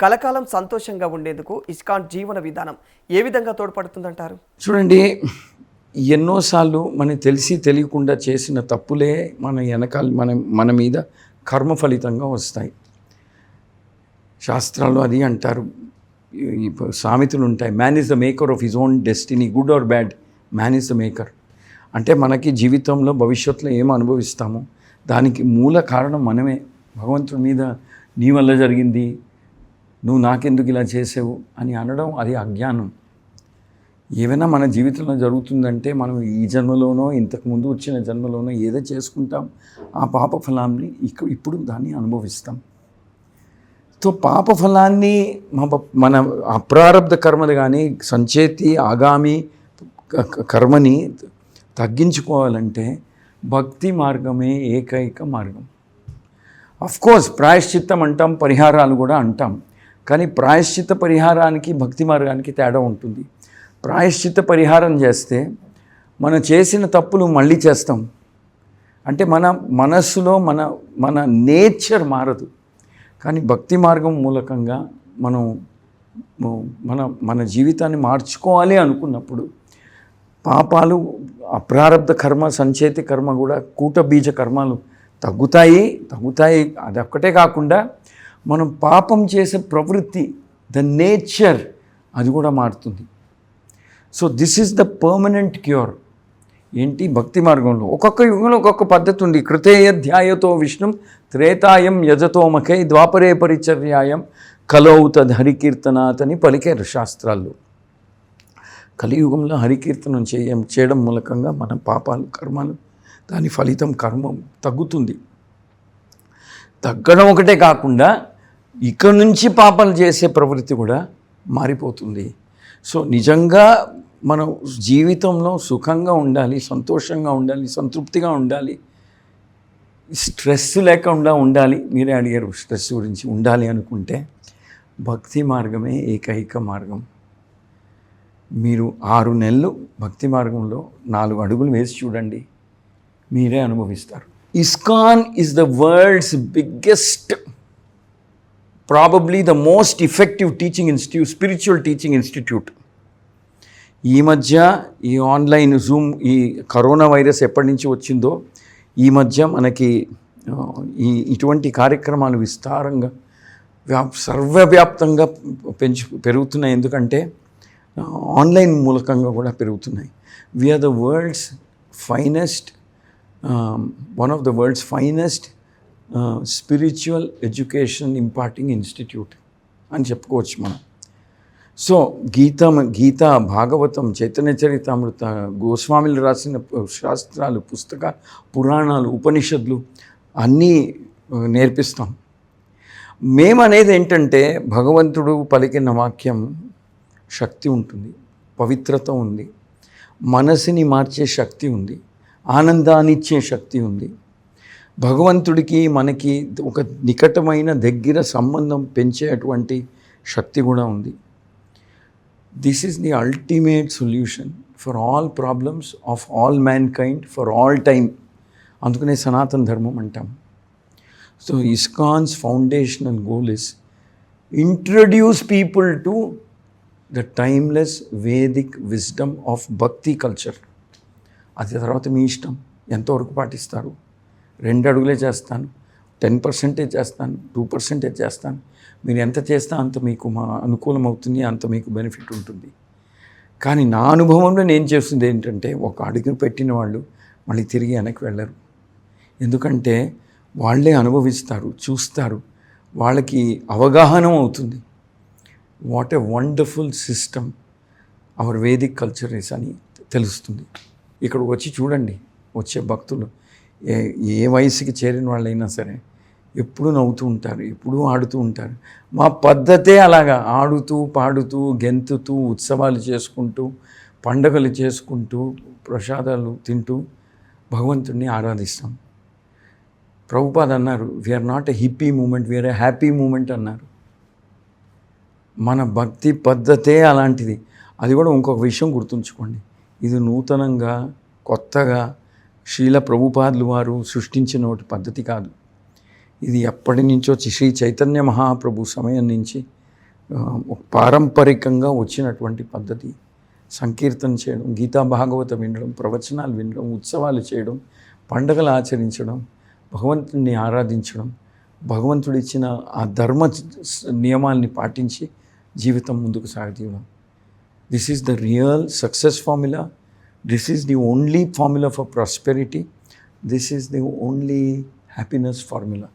కలకాలం సంతోషంగా ఉండేందుకు ఇస్కాన్ జీవన విధానం ఏ విధంగా తోడ్పడుతుందంటారు? చూడండి, ఎన్నోసార్లు మనకి తెలిసి తెలియకుండా చేసిన తప్పులే మన వెనకాల మన మీద కర్మ ఫలితంగా వస్తాయి. శాస్త్రాలు అది అంటారు, ఈ సామెతలు ఉంటాయి. Man is the maker of his own destiny, good or bad, man is the maker. అంటే మనకి జీవితంలో భవిష్యత్తులో ఏం అనుభవిస్తామో దానికి మూల కారణం మనమే. భగవంతుడి మీద నీ వల్ల జరిగింది, నువ్వు నాకెందుకు ఇలా చేసావు అని అనడం అది అజ్ఞానం. ఏమైనా మన జీవితంలో జరుగుతుందంటే మనం ఈ జన్మలోనో ఇంతకుముందు వచ్చిన జన్మలోనో ఏదో చేసుకుంటాం, ఆ పాప ఫలాన్ని ఇప్పుడు దాన్ని అనుభవిస్తాం. సో పాప ఫలాన్ని మన అప్రారబ్ధ కర్మలు కానీ సంచేతి ఆగామి కర్మని తగ్గించుకోవాలంటే భక్తి మార్గమే ఏకైక మార్గం. అఫ్కోర్స్ ప్రాయశ్చిత్తం అంటాం, పరిహారాలు కూడా అంటాం. కానీ ప్రాయశ్చిత్త పరిహారానికి భక్తి మార్గానికి తేడా ఉంటుంది. ప్రాయశ్చిత్త పరిహారం చేస్తే మనం చేసిన తప్పులు మళ్ళీ చేస్తాం. అంటే మన మనస్సులో మన నేచర్ మారదు. కానీ భక్తి మార్గం మూలకంగా మన జీవితాన్ని మార్చుకోవాలి అనుకున్నప్పుడు పాపాలు, అప్రారబ్ధ కర్మ, సంచేతి కర్మ కూడా కూటబీజ కర్మలు తగ్గుతాయి. అది ఒక్కటే కాకుండా మనం పాపం చేసే ప్రవృత్తి, ద నేచర్, అది కూడా మారుతుంది. So this is the permanent cure. ఏంటి? భక్తి మార్గంలో ఒక్కొక్క యుగంలో ఒక్కొక్క పద్ధతి ఉంది. కృతేయధ్యాయతో విష్ణుం త్రేతాయం యజతోమకై ద్వాపరే పరిచర్యాయం కలౌత హరికీర్తనాత్ అని పలికారు శాస్త్రాల్లో. కలియుగంలో హరికీర్తనం చేయడం మూలకంగా మన పాపాలు, కర్మలు, దాని ఫలితం కర్మ తగ్గుతుంది. తగ్గడం ఒకటే కాకుండా ఇక నుంచి పాపాలు చేసే ప్రవృత్తి కూడా మారిపోతుంది. సో నిజంగా మనం జీవితంలో సుఖంగా ఉండాలి, సంతోషంగా ఉండాలి, సంతృప్తిగా ఉండాలి, స్ట్రెస్ లేకుండా ఉండాలి. మీరే అడిగారు స్ట్రెస్ గురించి. ఉండాలి అనుకుంటే భక్తి మార్గమే ఏకైక మార్గం. మీరు 6 నెలలు భక్తి మార్గంలో 4 అడుగులు వేసి చూడండి, మీరే అనుభవిస్తారు. ISKCON is the world's biggest, probably the most effective teaching institute, spiritual teaching institute. ఈ మధ్య ఈ ఆన్లైన్ జూమ్, ఈ కరోనా వైరస్ ఎప్పటి నుంచి వచ్చిందో ఈ మధ్య మనకి ఇటువంటి కార్యక్రమాలు విస్తారంగా సర్వవ్యాప్తంగా పెరుగుతున్నాయి. ఎందుకంటే ఆన్లైన్ మూలకంగా కూడా పెరుగుతున్నాయి. We're the world's finest, one of the world's finest spiritual education imparting institute అని చెప్పుకోవచ్చు మనం. సో గీత, భాగవతం, చైతన్య చరితామృత, గోస్వామిలు రాసిన శాస్త్రాలు, పురాణాలు, ఉపనిషత్తులు అన్నీ నేర్పిస్తాం. మేమనేది ఏంటంటే భగవంతుడు పలికిన వాక్యం శక్తి ఉంటుంది, పవిత్రత ఉంది, మనసుని మార్చే శక్తి ఉంది, ఆనందాన్నిచ్చే శక్తి ఉంది. భగవంతుడికి మనకి ఒక నికటమైన దగ్గర సంబంధం పెంచేటువంటి శక్తి కూడా ఉంది. This is the ultimate solution for all problems of all man kind for all time. అందుకనే సనాతన ధర్మం అంటాం. So ISKCONs foundational goal is introduce people to the timeless Vedic wisdom of భక్తి కల్చర్. అది తర్వాత మీ ఇష్టం, ఎంతవరకు పాటిస్తారు. 2 అడుగులే చేస్తాను, 10% చేస్తాను, 2% చేస్తాను. మీరు ఎంత చేస్తే అంత మీకు అనుకూలం అవుతుంది, అంత మీకు బెనిఫిట్ ఉంటుంది. కానీ నా అనుభవంలో నేను చేస్తుంది ఏంటంటే, ఒక అడుగు పెట్టిన వాళ్ళు మళ్ళీ తిరిగి వెనక్కి వెళ్ళరు. ఎందుకంటే వాళ్ళే అనుభవిస్తారు, చూస్తారు, వాళ్ళకి అవగాహన అవుతుంది. What a wonderful system our Vedic culture is అని తెలుస్తుంది. ఇక్కడ వచ్చి చూడండి, వచ్చే భక్తులు ఏ వయసుకి చేరిన వాళ్ళైనా సరే ఎప్పుడూ నవ్వుతూ ఉంటారు, ఎప్పుడూ ఆడుతూ ఉంటారు. మా పద్ధతే అలాగా, ఆడుతూ పాడుతూ గెంతుతూ ఉత్సవాలు చేసుకుంటూ పండగలు చేసుకుంటూ ప్రసాదాలు తింటూ భగవంతుడిని ఆరాధిస్తాం. ప్రభుపాద అన్నారు, we're not a hippie movement, we're a happy movement అన్నారు. మన భక్తి పద్ధతే అలాంటిది. అది కూడా ఇంకొక విషయం గుర్తుంచుకోండి, ఇది నూతనంగా కొత్తగా శ్రీల ప్రభుపాదులు వారు సృష్టించిన పద్ధతి కాదు. ఇది ఎప్పటి నుంచో శ్రీ చైతన్య మహాప్రభు సమయం నుంచి ఒక పారంపరికంగా వచ్చినటువంటి పద్ధతి. సంకీర్తన చేయడం, గీతా భాగవత వినడం, ప్రవచనాలు వినడం, ఉత్సవాలు చేయడం, పండగలు ఆచరించడం, భగవంతుడిని ఆరాధించడం, భగవంతుడు ఇచ్చిన ఆ ధర్మ నియమాల్ని పాటించి జీవితం ముందుకు సాగతీయడం. This is the real success formula. This is the only formula for prosperity. This is the only happiness formula.